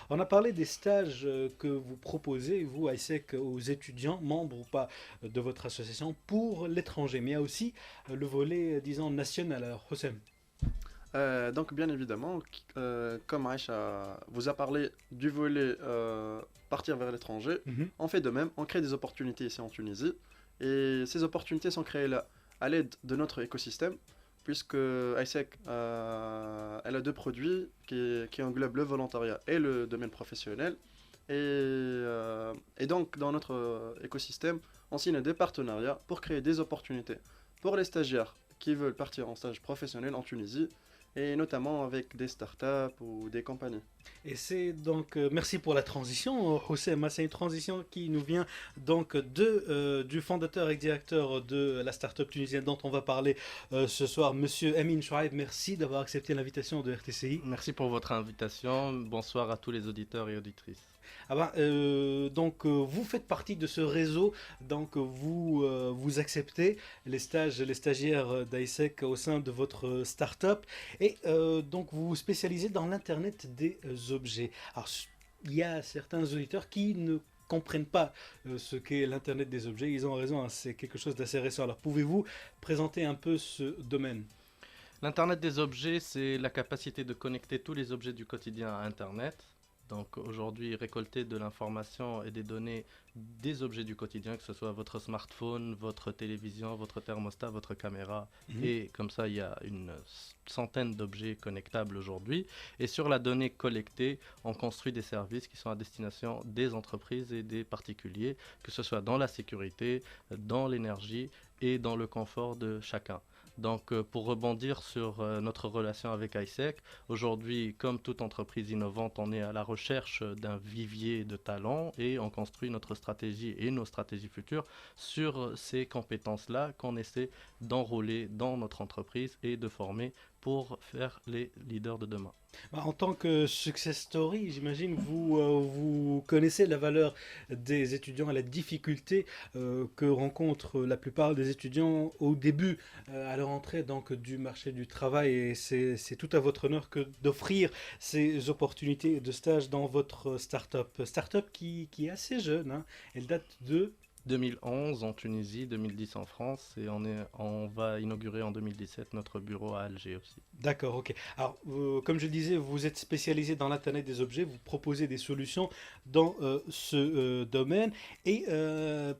On a parlé des stages que vous proposez, vous, ISEC, aux étudiants, membres ou pas de votre association, pour l'étranger. Mais il y a aussi le volet, disons, national. Alors, Hossein. Donc, bien évidemment, comme Aïcha vous a parlé du volet partir vers l'étranger, Mhm. on fait de même, on crée des opportunités ici en Tunisie. Et ces opportunités sont créées là, à l'aide de notre écosystème, puisque ISEC elle a deux produits qui englobent le volontariat et le domaine professionnel. Et donc, dans notre écosystème, on signe des partenariats pour créer des opportunités pour les stagiaires qui veulent partir en stage professionnel en Tunisie et notamment avec des startups ou des compagnies. Et c'est donc, merci pour la transition, Hossein. C'est une transition qui nous vient donc du fondateur et directeur de la start-up tunisienne dont on va parler ce soir, Monsieur Amin Chouaib. Merci d'avoir accepté l'invitation de RTCI. Merci pour votre invitation. Bonsoir à tous les auditeurs et auditrices. Vous faites partie de ce réseau, donc vous acceptez les stages, les stagiaires d'ISEC au sein de votre start-up et donc vous vous spécialisez dans l'internet des objets. Alors il y a certains auditeurs qui ne comprennent pas ce qu'est l'internet des objets. Ils ont raison, hein, c'est quelque chose d'assez récent. Alors pouvez-vous présenter un peu ce domaine? L'Internet des objets, c'est la capacité de connecter tous les objets du quotidien à Internet. Donc aujourd'hui, récolter de l'information et des données des objets du quotidien, que ce soit votre smartphone, votre télévision, votre thermostat, votre caméra. Mhm. Et comme ça, il y a une centaine d'objets connectables aujourd'hui. Et sur la donnée collectée, on construit des services qui sont à destination des entreprises et des particuliers, que ce soit dans la sécurité, dans l'énergie et dans le confort de chacun. Donc, pour rebondir sur notre relation avec ISEC, aujourd'hui, comme toute entreprise innovante, on est à la recherche d'un vivier de talents et on construit notre stratégie et nos stratégies futures sur ces compétences-là qu'on essaie d'enrôler dans notre entreprise et de former pour faire les leaders de demain. En tant que success story, j'imagine vous connaissez la valeur des étudiants et la difficulté que rencontrent la plupart des étudiants au début à leur entrée donc du marché du travail et c'est tout à votre honneur que d'offrir ces opportunités de stage dans votre start-up. Start-up qui est assez jeune, hein. Elle date de 2011 en Tunisie, 2010 en France et on va inaugurer en 2017 notre bureau à Alger aussi. D'accord, ok. Alors, comme je disais, vous êtes spécialisé dans l'Internet des objets, vous proposez des solutions dans ce domaine et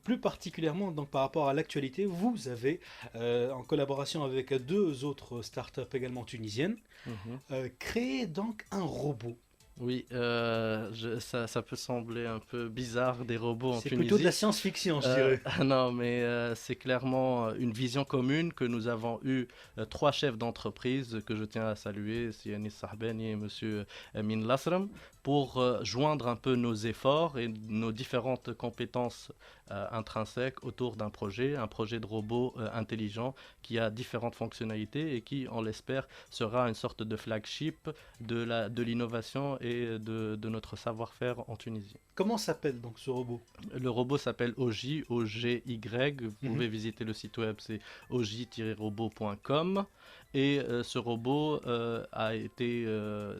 plus particulièrement donc, par rapport à l'actualité, vous avez, en collaboration avec deux autres startups également tunisiennes, Mhm. créé donc un robot. Oui, ça peut sembler un peu bizarre des robots en C'est plutôt de la Tunisie. science-fiction, je dirais. Non, mais c'est clairement une vision commune que nous avons eu trois chefs d'entreprise que je tiens à saluer, c'est Yanis Sahbani et Monsieur Amin Lasram, pour joindre un peu nos efforts et nos différentes compétences intrinsèques autour d'un projet, un projet de robot intelligent qui a différentes fonctionnalités et qui, on l'espère, sera une sorte de flagship de l'innovation et de notre savoir-faire en Tunisie. Comment s'appelle donc ce robot? Le robot s'appelle OJ, OGY. Vous Mhm. pouvez visiter le site web, c'est oj-robot.com. Et ce robot a été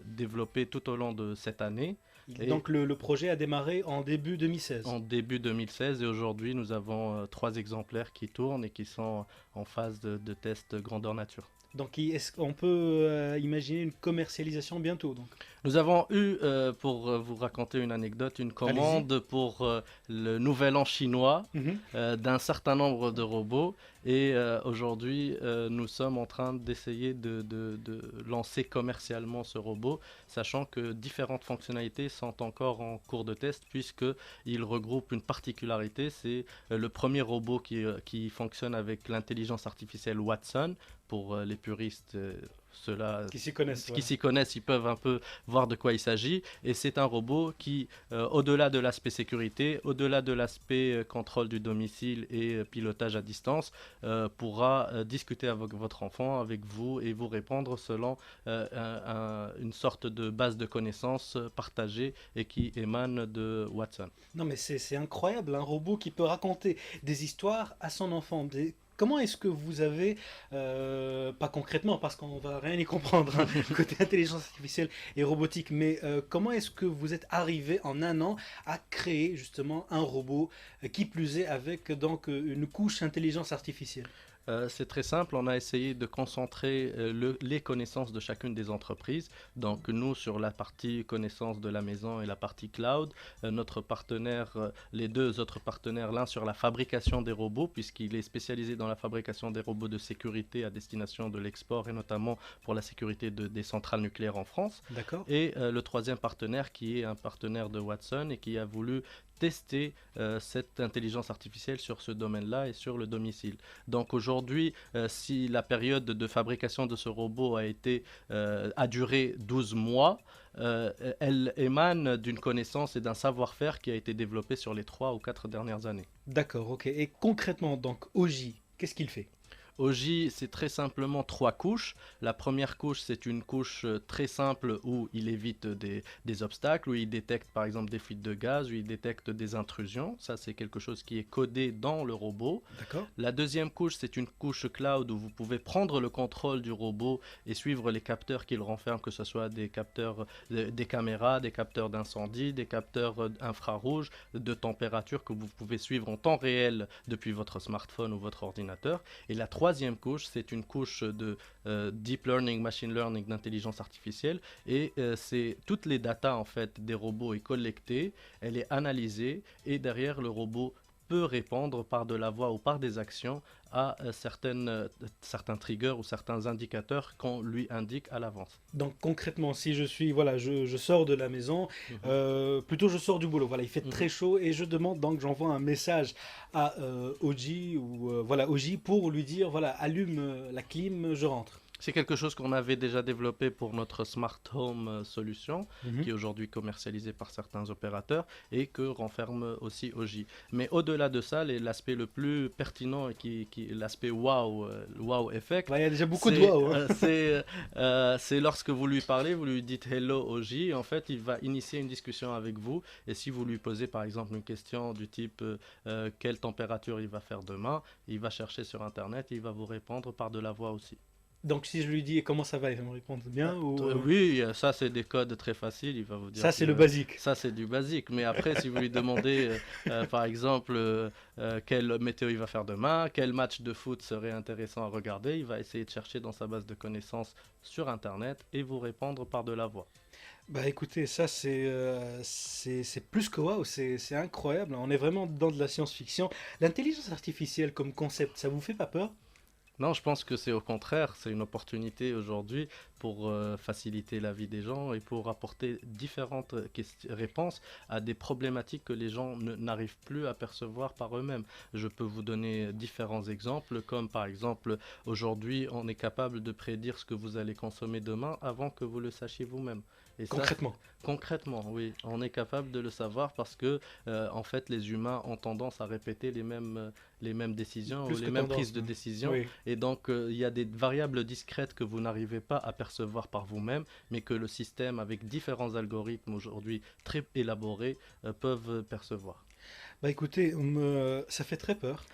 développé tout au long de cette année. Et Donc le projet a démarré en début 2016. en début 2016, et aujourd'hui, nous avons trois exemplaires qui tournent et qui sont en phase de test grandeur nature. Donc est-ce qu'on peut imaginer une commercialisation bientôt donc? Nous avons eu, pour vous raconter une anecdote, une Allez-y. commande pour le Nouvel An chinois Mhm. d'un certain nombre de robots. Et aujourd'hui, nous sommes en train d'essayer de lancer commercialement ce robot, sachant que différentes fonctionnalités sont encore en cours de test, puisqu'il regroupe une particularité, c'est le premier robot qui fonctionne avec l'intelligence artificielle Watson. Pour les puristes, ceux-là Qui s'y connaissent, qui voilà. s'y connaissent, ils peuvent un peu voir de quoi il s'agit. Et c'est un robot qui, au-delà de l'aspect sécurité, au-delà de l'aspect contrôle du domicile et pilotage à distance, pourra discuter avec votre enfant, avec vous, et vous répondre selon une sorte de base de connaissances partagée et qui émane de Watson. Non mais c'est incroyable, un robot qui peut raconter des histoires à son enfant. comment est-ce que vous avez, pas concrètement parce qu'on va rien y comprendre, hein, côté intelligence artificielle et robotique, mais comment est-ce que vous êtes arrivé en un an à créer justement un robot, qui plus est avec donc une couche intelligence artificielle? C'est très simple, on a essayé de concentrer les connaissances de chacune des entreprises. Donc nous, sur la partie connaissances de la maison et la partie cloud, notre partenaire, les deux autres partenaires, l'un sur la fabrication des robots, puisqu'il est spécialisé dans la fabrication des robots de sécurité à destination de l'export et notamment pour la sécurité des centrales nucléaires en France. D'accord? Et le troisième partenaire qui est un partenaire de Watson et qui a voulu tester cette intelligence artificielle sur ce domaine-là et sur le domicile. Donc aujourd'hui, si la période de fabrication de ce robot a duré 12 mois, elle émane d'une connaissance et d'un savoir-faire qui a été développé sur les 3 ou 4 dernières années. D'accord, ok. Et concrètement, donc, Oji, qu'est-ce qu'il fait? Oji, c'est très simplement 3 couches. La première couche, c'est une couche très simple où il évite des obstacles, où il détecte par exemple des fuites de gaz, où il détecte des intrusions. Ça, c'est quelque chose qui est codé dans le robot. D'accord? La deuxième couche, c'est une couche cloud où vous pouvez prendre le contrôle du robot et suivre les capteurs qu'il renferme, que ce soit des capteurs, des caméras, des capteurs d'incendie, des capteurs infrarouges, de température que vous pouvez suivre en temps réel depuis votre smartphone ou votre ordinateur. Et la troisième couche, c'est une couche de deep learning, machine learning, d'intelligence artificielle. Et c'est toutes les datas en fait des robots est collectée, elle est analysée et derrière le robot peut répondre par de la voix ou par des actions à certains triggers ou certains indicateurs qu'on lui indique à l'avance. Donc concrètement, si je suis, voilà, je sors de la maison, plutôt je sors du boulot, voilà, il fait très chaud et je demande donc, j'envoie un message à Oji ou voilà, Oji pour lui dire, voilà, allume la clim, je rentre. C'est quelque chose qu'on avait déjà développé pour notre Smart Home solution, Mhm. qui est aujourd'hui commercialisée par certains opérateurs et que renferme aussi Oji. Mais au-delà de ça, l'aspect le plus pertinent et l'aspect wow effect, Ouais, il y a déjà beaucoup de voix. Ouais. c'est lorsque vous lui parlez, vous lui dites Hello Oji, en fait, il va initier une discussion avec vous. Et si vous lui posez par exemple une question du type quelle température il va faire demain, il va chercher sur Internet et il va vous répondre par de la voix aussi. Donc si je lui dis comment ça va, il va me répondre bien ou Oui, ça c'est des codes très faciles, il va vous dire ça c'est le basique. ça c'est du basique. Mais après, si vous lui demandez par exemple quelle météo il va faire demain, quel match de foot serait intéressant à regarder, il va essayer de chercher dans sa base de connaissances sur Internet et vous répondre par de la voix. Bah écoutez, ça c'est plus que waouh, c'est incroyable. On est vraiment dans de la science-fiction. L'intelligence artificielle comme concept, ça vous fait pas peur? Non, je pense que c'est au contraire, c'est une opportunité aujourd'hui pour faciliter la vie des gens et pour apporter différentes réponses à des problématiques que les gens n'arrivent plus à percevoir par eux-mêmes. Je peux vous donner différents exemples, comme par exemple, aujourd'hui, on est capable de prédire ce que vous allez consommer demain avant que vous le sachiez vous-même. Et ça, Concrètement. concrètement, oui, on est capable de le savoir parce que, en fait, les humains ont tendance à répéter les mêmes décisions ou Plus les que mêmes tendance, prises de hein. décision. Oui. Et donc, il y a des variables discrètes que vous n'arrivez pas à percevoir par vous-même, mais que le système, avec différents algorithmes aujourd'hui très élaborés, peuvent percevoir. Bah écoutez, ça fait très peur.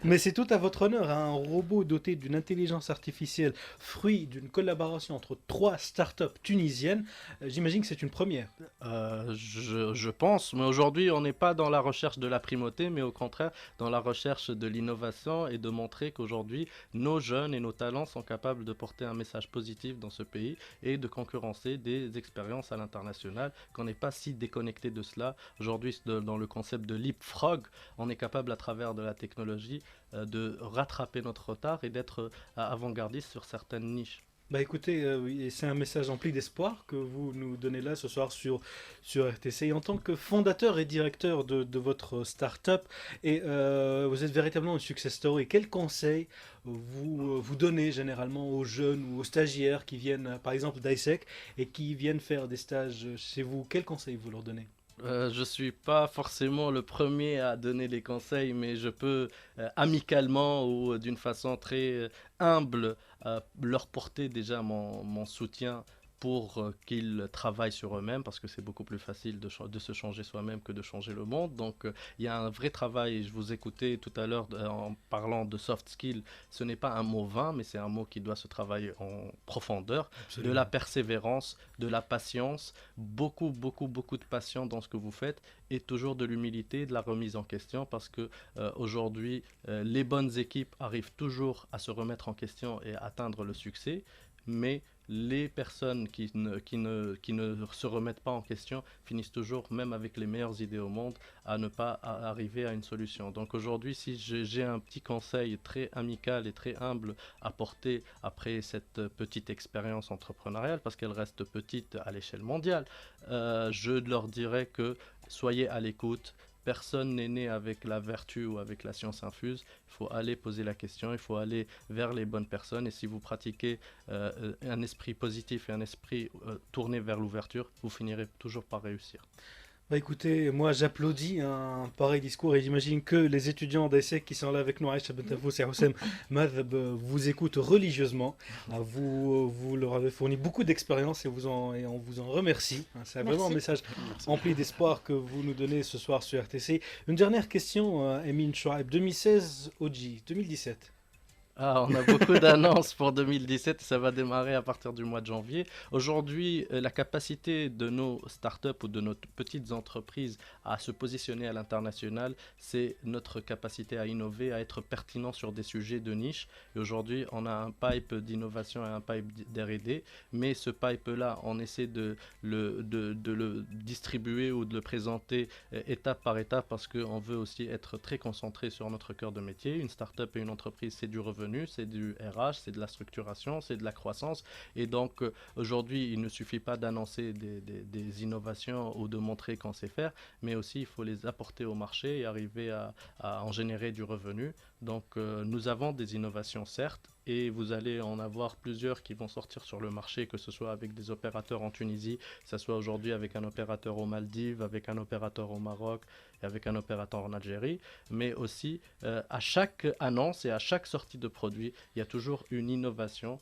Mais c'est tout à votre honneur, hein. Un robot doté d'une intelligence artificielle, fruit d'une collaboration entre 3 startups tunisiennes. J'imagine que c'est une première. Je pense, mais aujourd'hui, on n'est pas dans la recherche de la primauté, mais au contraire dans la recherche de l'innovation et de montrer qu'aujourd'hui, nos jeunes et nos talents sont capables de porter un message positif dans ce pays et de concurrencer des expériences à l'international, qu'on n'est pas si déconnecté de cela. Aujourd'hui, dans le concept de leapfrog, on est capable à travers de la technologie de rattraper notre retard et d'être avant-gardiste sur certaines niches. Bah écoutez, oui, et c'est un message empli d'espoir que vous nous donnez là ce soir sur RTC. Et en tant que fondateur et directeur de votre start-up, et vous êtes véritablement une success story, quel conseil vous donnez généralement aux jeunes ou aux stagiaires qui viennent, par exemple d'ISEC, et qui viennent faire des stages chez vous? Quel conseil vous leur donnez? Je suis pas forcément le premier à donner des conseils, mais je peux amicalement ou d'une façon très humble leur porter déjà mon soutien pour qu'ils travaillent sur eux-mêmes, parce que c'est beaucoup plus facile de se changer soi-même que de changer le monde. Donc il y a un vrai travail. Je vous écoutais tout à l'heure en parlant de soft skills. Ce n'est pas un mot vain, mais c'est un mot qui doit se travailler en profondeur. Absolument. De la persévérance, de la patience, beaucoup, beaucoup, beaucoup de patience dans ce que vous faites, et toujours de l'humilité, de la remise en question, parce que aujourd'hui, les bonnes équipes arrivent toujours à se remettre en question et à atteindre le succès, mais les personnes qui ne se remettent pas en question finissent toujours, même avec les meilleures idées au monde, à ne pas arriver à une solution. Donc aujourd'hui, si j'ai un petit conseil très amical et très humble à porter après cette petite expérience entrepreneuriale, parce qu'elle reste petite à l'échelle mondiale, je leur dirais que soyez à l'écoute. Personne n'est né avec la vertu ou avec la science infuse. Il faut aller poser la question, il faut aller vers les bonnes personnes. Et si vous pratiquez un esprit positif et un esprit tourné vers l'ouverture, vous finirez toujours par réussir. Bah écoutez, moi j'applaudis un pareil discours et j'imagine que les étudiants d'ESSEC qui sont là avec nous, Aïcha Bentafous et Houssem Madhab, vous écoutent religieusement. Vous leur avez fourni beaucoup d'expérience et on vous en remercie. C'est vraiment un Merci. message Merci. rempli d'espoir que vous nous donnez ce soir sur RTC. Une dernière question, Emin Chouaib. 2016, OG. 2017. Ah, on a beaucoup d'annonces pour 2017, ça va démarrer à partir du mois de janvier. Aujourd'hui, la capacité de nos startups ou de nos petites entreprises à se positionner à l'international, c'est notre capacité à innover, à être pertinent sur des sujets de niche. Et aujourd'hui, on a un pipe d'innovation et un pipe d'R&D, mais ce pipe-là, on essaie de le distribuer ou de le présenter étape par étape, parce qu'on veut aussi être très concentré sur notre cœur de métier. Une startup et une entreprise, c'est du revenu, c'est du RH, c'est de la structuration, c'est de la croissance. Et donc aujourd'hui, il ne suffit pas d'annoncer des innovations ou de montrer qu'on sait faire, mais aussi il faut les apporter au marché et arriver à en générer du revenu. Donc nous avons des innovations certes, et vous allez en avoir plusieurs qui vont sortir sur le marché, que ce soit avec des opérateurs en Tunisie, que ce soit aujourd'hui avec un opérateur aux Maldives, avec un opérateur au Maroc et avec un opérateur en Algérie, mais aussi à chaque annonce et à chaque sortie de produit, il y a toujours une innovation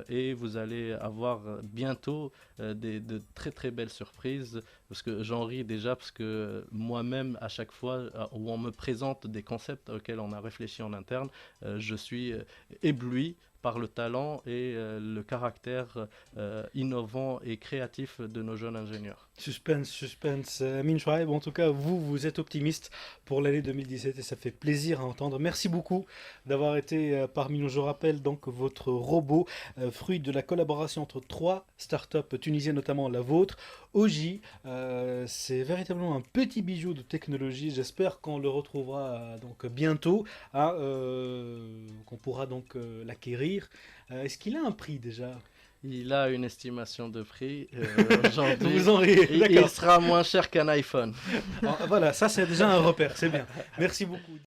et vous allez avoir bientôt de très très belles surprises, parce que j'en ris déjà, parce que moi-même à chaque fois où on me présente des concepts auxquels on a réfléchi en interne, je suis ébloui par le talent et le caractère innovant et créatif de nos jeunes ingénieurs. Suspense, suspense. Amin Chouaib, en tout cas, vous êtes optimiste pour l'année 2017 et ça fait plaisir à entendre. Merci beaucoup d'avoir été parmi nous. Je rappelle donc votre robot, fruit de la collaboration entre 3 startups tunisiennes, notamment la vôtre. Oji, c'est véritablement un petit bijou de technologie. J'espère qu'on le retrouvera donc bientôt, qu'on pourra donc l'acquérir. Est-ce qu'il a un prix déjà? Il a une estimation de prix aujourd'hui. Vous en riez, Il d'accord. sera moins cher qu'un iPhone. Voilà, ça c'est déjà un repère, c'est bien. Merci beaucoup.